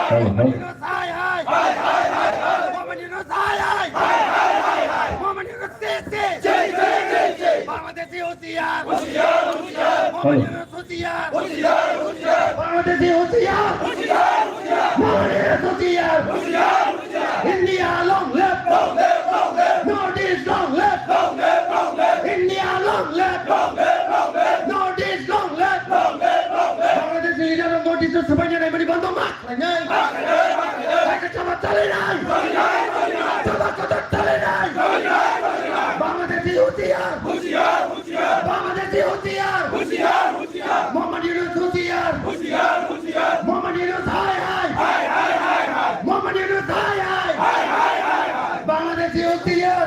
Muhammad Yunus hai hai. Muhammad Yunus hai hai. Muhammad Yunus sisi. Bangladeshi হুঁশিয়ার Muhammad Yunus হুঁশিয়ার Bangladeshi হুঁশিয়ার Muhammad Yunus হুঁশিয়ার India long live North East long live India long live North East long live Bangladeshi leader of North East sebanyak dari beri bantu mak mereka coba talinai coba kotor talinai Bangladeshi হুঁশিয়ার Bangladeshi হুঁশিয়ার Muhammad Yunus হুঁশিয়ার Muhammad Yunus hai hai Muhammad Yunus hai hai Bangladeshi হুঁশিয়ার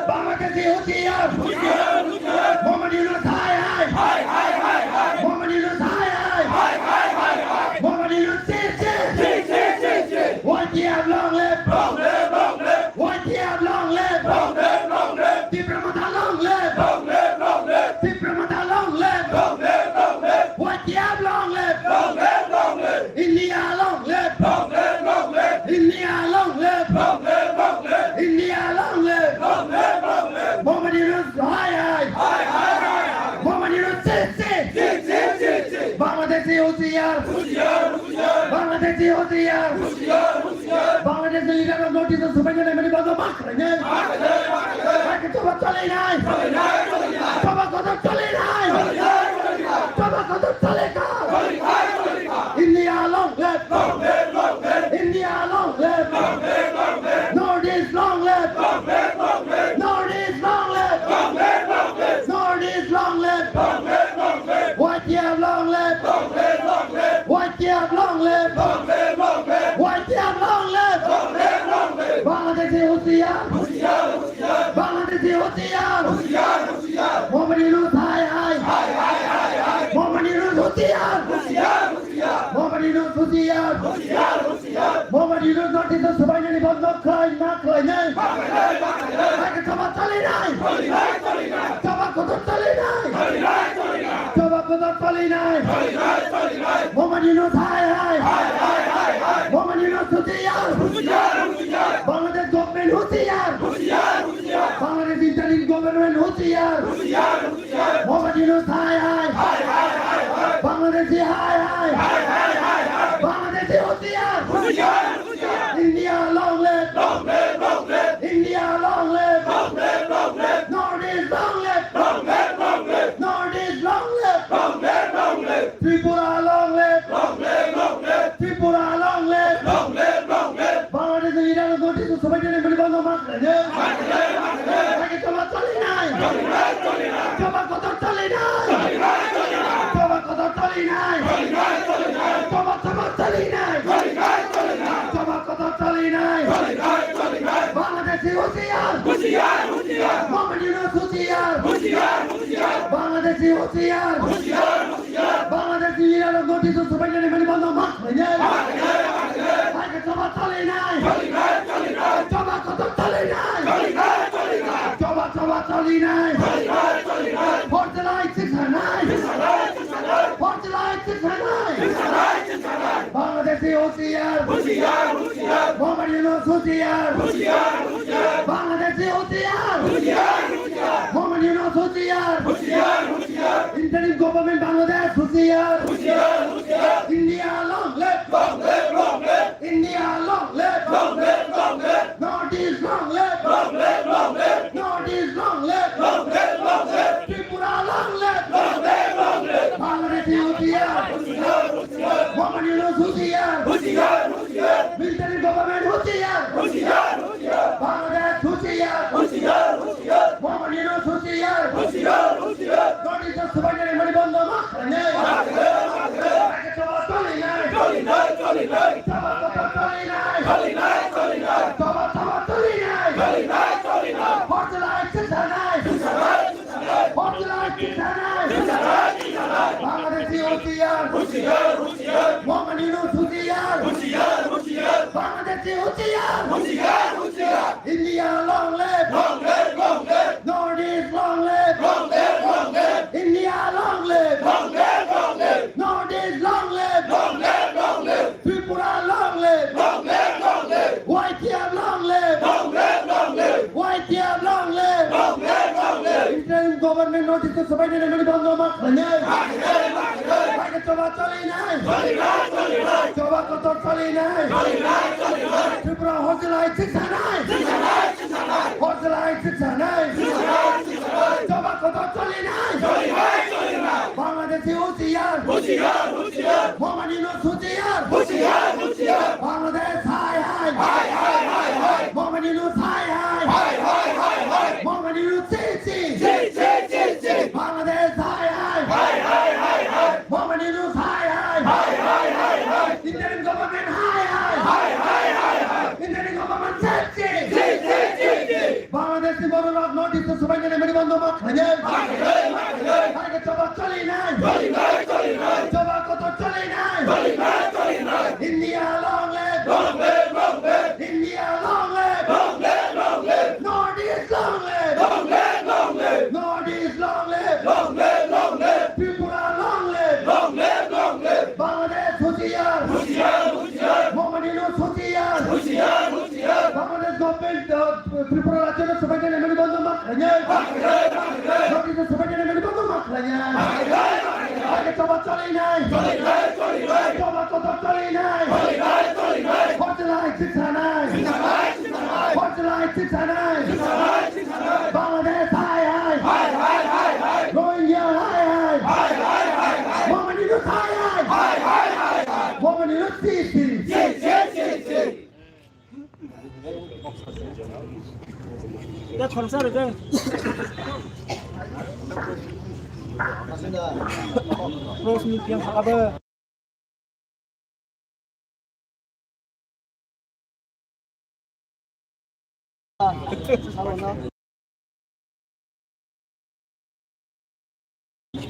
Bangladeshi হুঁশিয়ার Muhammad Yunus hai hai Muhammad Yunus hai hai Muhammad Yunus sisi YTF long live YTF long live Dipramata long live Dipramata long live YTF long live India long live India long live India long live Muhammad Yunus hai Muhammad Yunus sisi Bangladeshi হুঁশিয়ার Bangladeshi হুঁশিয়ার Bangladesh leader of North East sebanyak dari beri bantu mak mereka coba talinai coba kotor talinai coba kotor talinai India long live India long live North East long live North East long live North East long live YTF long live YTF long live YTF long live Bangladeshi হুঁশিয়ার Bangladeshi হুঁশিয়ার Muhammad Yunus hai hai Muhammad Yunus হুঁশিয়ার Muhammad Yunus হুঁশিয়ার Muhammad Yunus North East sebanyak বন্ধ খাই না খাই নাই mereka coba talinai coba kotor talinai coba kotor talinai Muhammad Yunus hai hai Muhammad Yunus হুঁশিয়ার Bangladesh government হুঁশিয়ার Bangladesh interim government হুঁশিয়ার Muhammad Yunus hai hai Bangladeshi hai hai Bangladeshi হুঁশিয়ার India long live India long live North East long live North East long live Tripura long live Tripura long live Bangladesh leader of North East sebanyak dari beri bantu mak mereka coba talinai coba kotor talinai coba kotor talinai coba talinai coba kotor talinai Bangladeshi হুঁশিয়ার Muhammad Yunus হুঁশিয়ার Bangladeshi হুঁশিয়ার Bangladeshi leader of North East sebanyak dari beri bantu mak mereka coba talinai coba kotor talinai coba talinai Portalai 609 Portalai 609 Bangladeshi হুঁশিয়ার Muhammad Yunus হুঁশিয়ার Bangladeshi হুঁশিয়ার Muhammad Yunus হুঁশিয়ার interim government Bangladesh হুঁশিয়ার India long live India long live North East long live North East long live Tripura long live Bangladeshi হুঁশিয়ার Muhammad Yunus হুঁশিয়ার military government হুঁশিয়ার Bangladesh হুঁশিয়ার Muhammad Yunus হুঁশিয়ার North East sebanyak dari beri bantu mak mereka coba talinai coba kotor talinai coba talinai Portalai 609 Portalai 609 Bangladeshi হুঁশিয়ার Muhammad Yunus হুঁশিয়ার Bangladeshi হুঁশিয়ার India long live North East long live India long live North East long live Tripura জবা কত চলি নাই ত্রিপুরা হজলাই শিক্ষা নাই হজলাই শিক্ষা নাই জবা কত চলি নাই বাংলাদেশি হুঁশিয়ার মোহাম্মদ ইউনূস হুঁশিয়ার বাংলাদেশ হাই হাই মোহাম্মদ ইউনূস হাই হাই মোহাম্মদ ইউনূস সি বাংলাদেশ হাই হাই মোহাম্মদ ইউনূস হাই হাই ইন্ডিয়ান গভর্নমেন্ট হাই ইন্ডিয়ান গভর্নমেন্ট সি বাংলাদেশি বড় নোটিস সবাই জেনে মেরে বন্ধ মত খাজে আগে জবা চলি নাই জবা কত চলি নাই India long live India long live north east long live north east long live Tripura long live Bangladesh হুঁশিয়ার মোহাম্মদ ইউনূস হুঁশিয়ার বাংলাদেশ গভর্নমেন্ট ত্রিপুরা রাজ্যের সবাই জেনে মেরে বন্ধ মত খাজে নোটিস সবাই জেনে মেরে বন্ধ মত খাজে আগে জবা চলি নাই জবা কত চলি নাই হজলাই শিক্ষা নাই হজলাই শিক্ষা নাই বাংলাদেশ হাই হাই রোহিঙ্গা হাই মোহাম্মদ ইউনূস হাই মোহাম্মদ ইউনূস সি 야, 철사를 돼. 프로스미 그냥 가봐.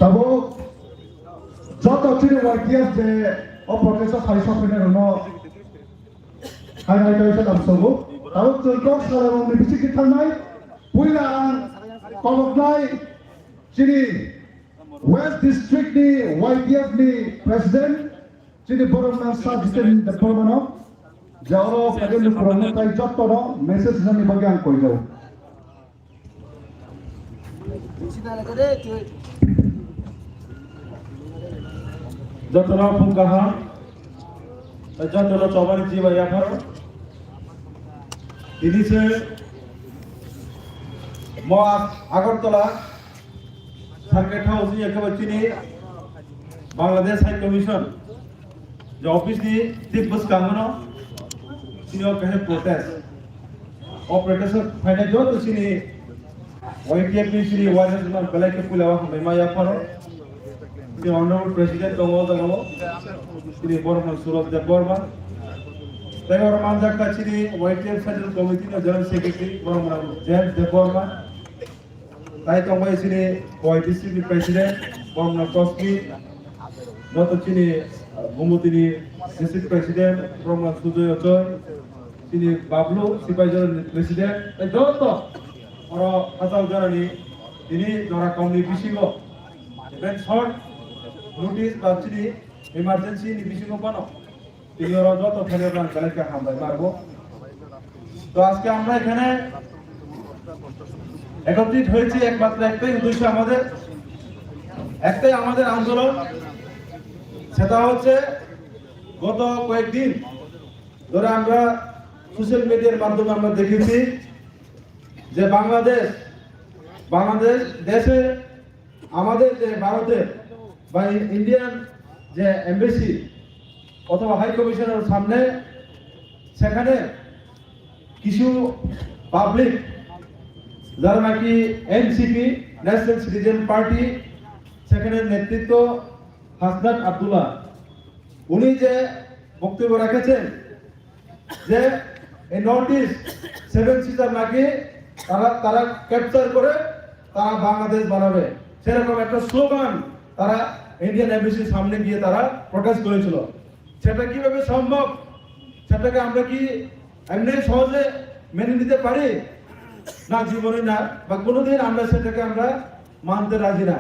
Tabo joto chiri warkias je oprotesa saisa piner no hai kaisa damsogo tabo chulkok salamong bisi kithanai puilaan koloknai chiri West District ni YPF ni President chiri boromna sajiten the pormano jawro kajen promotai jotto no message jani bagyan koi jao যতনা ফুঙ্গাহা যতনা চবানি জীবা ইয়াফার দিদিছে ম Agartala circuit house নি একেবারে চিনি Bangladesh high commission যে office নি তিব্বত কামনো চিনি কাহে protest operator final যত চিনি ওয়াইটিএফ নি চিনি ওয়াইএস মান বেলাকে পুলাওয়া মেমা ইয়াফার The Honorable President Dongol Sri Borman Surat Deborman, Taylor Manjaka Chiri, YTF Federal Committee, General Secretary Borman James Deborman, Taitongway Sri, YTC President Borman Koski, Dr. Chini Bumutini, District President Borman Sujoy Ochoy, Chini Bablu, Sipai General President, and Dr. Oro Hasal Jarani, Ini Dora County Bishigo, Red Short. Notice পাচ্ছি emergency নিবিশিং বানো তিনি ওরা যত ফেলের run collector হামলায় মারবো তো আজকে আমরা এখানে একত্রিত হয়েছি একমাত্র একটাই উদ্দেশ্য আমাদের আন্দোলন সেটা হচ্ছে গত কয়েকদিন ধরে আমরা সোশ্যাল মিডিয়ার মাধ্যমে আমরা দেখেছি যে বাংলাদেশ দেশে আমাদের যে ভারতের বা ইন্ডিয়ান যে এমবেসি অথবা হাই কমিশনের সামনে সেখানে কিছু পাবলিক যারা নাকি এনসিপি ন্যাশনাল সিটিজেন পার্টি সেখানে নেতৃত্ব হাসনাত আব্দুল্লাহ উনি যে বক্তব্য রেখেছেন যে এই নর্থ ইস্ট 7 সিটার নাকি তারা ক্যাপচার করে তারা বাংলাদেশ বানাবে সেরকম একটা স্লোগান তারা ইন্ডিয়ান এমবেসির সামনে গিয়ে তারা প্রকাশ করেছিল সেটা কিভাবে সম্ভব সেটাকে আমরা কি এমনি সহজে মেনে নিতে পারি না জীবনে না বা কোনোদিন আমরা সেটাকে আমরা মানতে রাজি না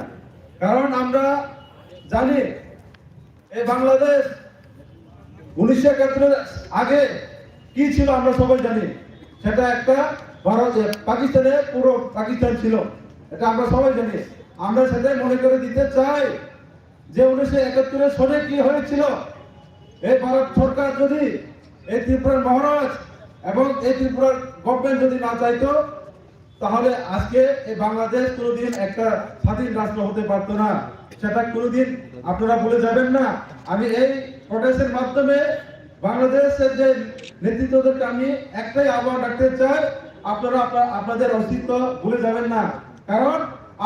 কারণ আমরা জানি এই বাংলাদেশ 1971 আগে কি ছিল আমরা সবাই জানি সেটা একটা ভারত পাকিস্তানে পুরো পাকিস্তান ছিল এটা আমরা সবাই জানি আমরা সেটাই মনে করে দিতে চাই যে 1971 সনে কি হয়েছিল এই ভারত সরকার যদি এই ত্রিপুরার মহারাজ এবং এই ত্রিপুরার গভর্নমেন্ট যদি না চাইতো তাহলে আজকে এই বাংলাদেশ কোনোদিন একটা স্বাধীন রাষ্ট্র হতে পারতো না। সেটা কোনোদিন আপনারা ভুলে যাবেন না। আমি এই প্রোটেস্টের মাধ্যমে বাংলাদেশের যে নেতৃত্বদেরকে আমি একটাই আহ্বান রাখতে চাই, আপনারা আপনাদের অস্তিত্ব ভুলে যাবেন না। কারণ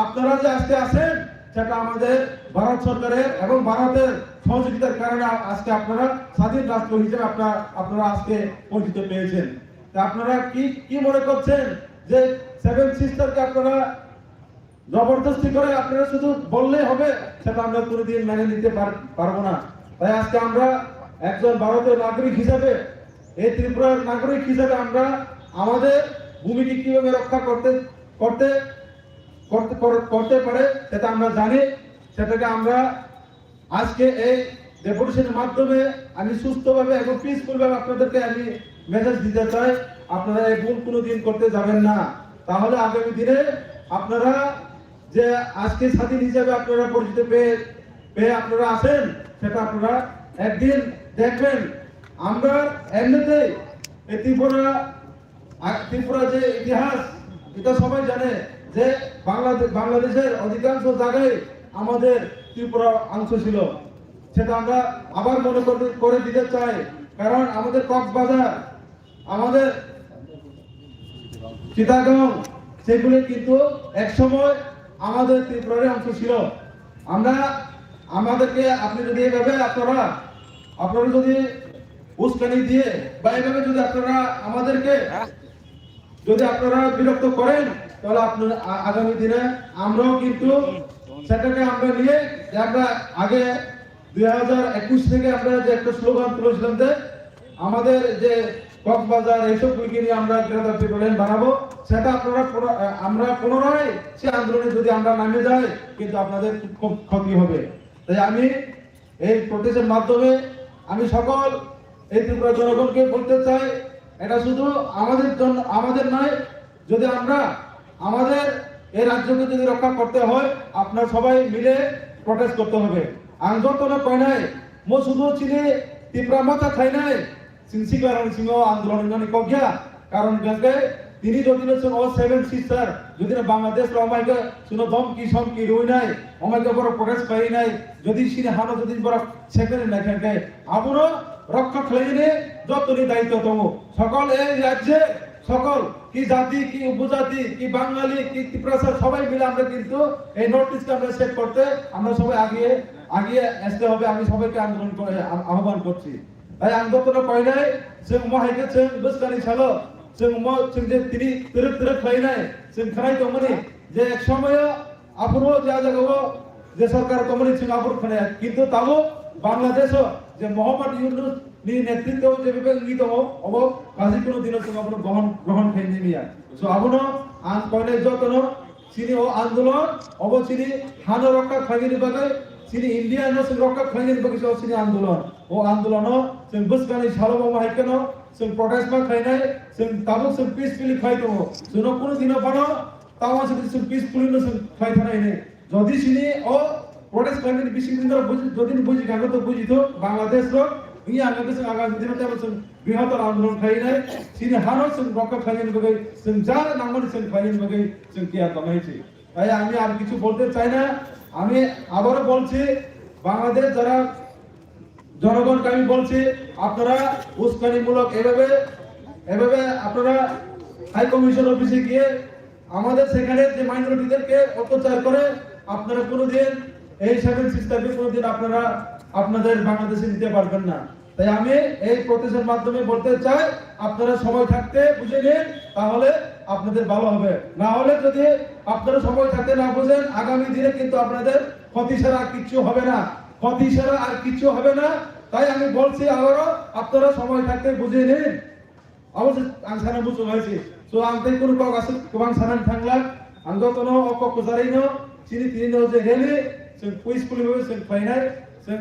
আপনারা যে আজকে আছেন সেটা আমাদের ভারত সরকারের এবং ভারতের সহযোগিতার কারণে আজকে আপনারা স্বাধীন রাষ্ট্র হিসেবে আপনারা আজকে পরিচিত পেয়েছেন। তা আপনারা কি মনে করছেন যে সেভেন সিস্টারকে আপনারা জবরদস্তি করে আপনারা শুধু বললেই হবে? সেটা আমরা কোনোদিন মেনে নিতে পারবো না। তাই আজকে আমরা একজন ভারতীয় নাগরিক হিসেবে, এই ত্রিপুরার নাগরিক হিসেবে আমরা আমাদের ভূমিকে কিভাবে রক্ষা করতে পারে সেটা আমরা জানি। সেটাকে আমরা আজকে এই ডেপুটেশনের মাধ্যমে আমি সুস্থভাবে এবং পিসফুল ভাবে আপনাদেরকে আমি মেসেজ দিতে চাই, আপনারা এই ভুল কোনোদিন করতে যাবেন না। তাহলে আগামী দিনে আপনারা যে আজকে স্বাধীন হিসেবে আপনারা পরিচিত পেয়ে আপনারা আছেন, সেটা আপনারা একদিন দেখবেন। আমরা এমনিতেই এই ত্রিপুরা যে ইতিহাস, এটা সবাই জানে যে বাংলাদেশের অধিকাংশ জায়গায় আমাদের ত্রিপুরা অংশ ছিল। সেটা আমরা আবার মনে করে দিতে চাই। কারণ আমাদের কক্সবাজার, আমাদের চিটাগং, সেগুলি কিন্তু একসময় আমাদের ত্রিপুরার অংশ ছিল। আমাদেরকে আপনি যদি এইভাবে আপনারা যদি উস্কানি দিয়ে বা এইভাবে যদি আপনারা আমাদেরকে যদি আপনারা বিরক্ত করেন, তাহলে আপনারা আগামী দিনে আমরাও কিন্তু সেটাকে আমরা নিয়ে যে আমরা আগে 2021 থেকে আমরা যে একটা স্লোগান তুলেছিলাম যে আমাদের যে কক্সবাজার এইসবগুলিকে নিয়ে আমরা গ্রেটার ত্রিপুরা বানাবো, সেটা আমরা পুনরায় সে আন্দোলনে যদি আমরা নামে যাই কিন্তু আপনাদের খুব ক্ষতি হবে। তাই আমি এই প্রোটেস্টের মাধ্যমে আমি সকল এই ত্রিপুরা জনগণকে বলতে চাই, এটা শুধু আমাদের জন্য আমাদের নয়, যদি আমরা আমাদের এই রাজ্যকে যদি রক্ষা করতে হয় আপনারা সবাই মিলে প্রোটেস্ট করতে হবে। আন্দোলন কয় নাই মো শুধু চিনি ত্রিপুরা মাথা খাই নাই সিংসিকারণ সিংহ আন্দোলন কগিয়া। কারণ গঙ্গে তিনি যদি ও সেভেন সিস্টার যদি বাংলাদেশ আমাকে শুনো দমকি সমকি রুই নাই আমাকে বড় প্রোটেস্ট পাই নাই যদি সিনে হানো যদি বড় সেকেন্ড না থাকে আবুরো রক্ষা খেলে যতনি দায়িত্ব তম সকল এই রাজ্যে সকল কি জাতি কি উপজাতি কি বাঙালি কি ত্রিপুরা সবাই মিলে আমরা কিন্তু এই নোটিশকে আমরা সেট করতে আমরা সবাই আগিয়ে আসতে হবে। আমি সবাইকে আন্দোলন করে আহ্বান করছি। তাই আন্দোলন কয় নাই যে মহাইকে চেন বুঝকানি ছালো যে তিনি তিরক খাই নাই খাই তমনি যে এক সময় আপুরো যা জায়গা যে সরকার তমনি আপুর খানে কিন্তু তাও বাংলাদেশ যে মোহাম্মদ ইউনুস নি নেতৃত্ব যে বিবেচিত হব কাজী কোনো দিন আপনার গ্রহণ খাই নিমিয়া সো আবনো আজ কয়নে যতন চিনি ও আন্দোলন অবচিনি হানো রক্ষা খাইনি বাগে চিনি ইন্ডিয়া নো রক্ষা খাইনি বাগে চিনি আন্দোলন ও আন্দোলন जों बुसकानि सालबो माहायकनो जों प्रटेस्ट मा खायनाय जों ताबो जों पीसफुली खायतो जों कोनो दिन बानो तावा जों पीसफुली जों खायथानाय नै जदि सिनि ओ प्रटेस्ट खायनाय बिसिं दिन जदि बुझि गागो तो बुझितो बांग्लादेश रो इ आंगो जों आगामी दिन ताबो जों बृहत्तर आंदोलन खायनाय सिनि हानो जों रक्षा खायनाय बगै जों जा नांगोनि जों खायनाय बगै जों किया कमायछि। তাই আমি আর কিছু বলতে চাই না। আমি আবারো বলছি বাংলাদেশ যারা জনগণকে আমি বলছি আপনারা উস্কানিমূলক এভাবে আপনারা হাই কমিশন অফিসে গিয়ে আমাদের সেখানে যে মাইনরিটিদেরকে অত্যাচার করে আপনারা কোনোদিন এই সেভেন সিস্টারকে কোনোদিন আপনারা আপনাদের বাংলাদেশে নিতে পারবেন না। তাই আমি এই প্রটেস্টের মাধ্যমে বলতে চাই আপনারা সময় থাকতে বুঝে নিন, তাহলে আপনাদের ভালো হবে। না হলে যদি আপনারা সময় থাকতে না বুঝেন আগামী দিনে কিন্তু আপনাদের ক্ষতি ছাড়া আর কিছু হবে না, ক্ষতি ছাড়া আর কিছু হবে না। তাই আমি বলছি আবারও আপনারা সময় থাকতে বুঝে নিন। অবশ্য आं साना बुझो हयसि सो आं तै कुनु कक आसु गोबां सानानै थांला आं जतनो अक कुजारैनो सिनि तिनो जे हेलि जों पीसफुली जों फायनाय जों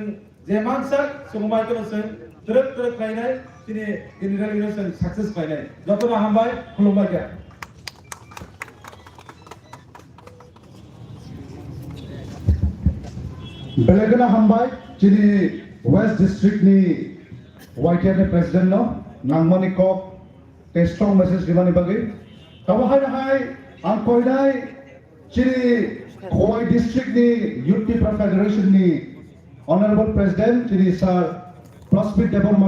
जे मानसा जों माइकनो जों द्रक फायनाय सिनि इनगालिनो जों सक्सेस फायनाय जतनो हामबाय खुलुमबाय। बेलेगना हामबाय चिनि वेस्ट डिस्ट्रिक्ट नि YTF ni president no nangmani kok te strong message dimani bagi tabo hai ang koidai chiri Khowai district ni Youth People Federation ni honorable president chiri sir Prospit Debon